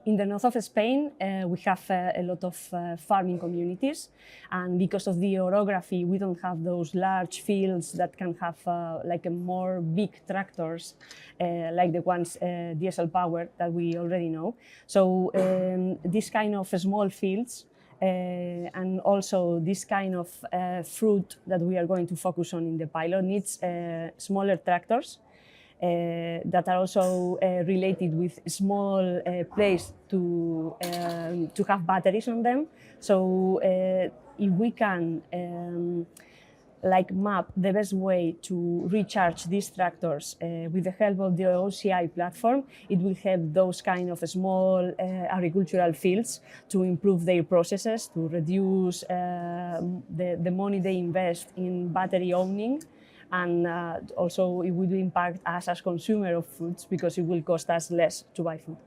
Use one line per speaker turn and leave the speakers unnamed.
In the north of Spain, we have a lot of farming communities, and because of the orography, we don't have those large fields that can have like a more big tractors, like the ones diesel powered that we already know. So this kind of small fields and also this kind of fruit that we are going to focus on in the pilot needs smaller tractors that are also related with small place to have batteries on them. So if we can like map the best way to recharge these tractors with the help of the O-CEI platform, it will help those kind of small agricultural fields to improve their processes, to reduce the money they invest in battery owning, and also it will impact us as consumer of foods because it will cost us less to buy food.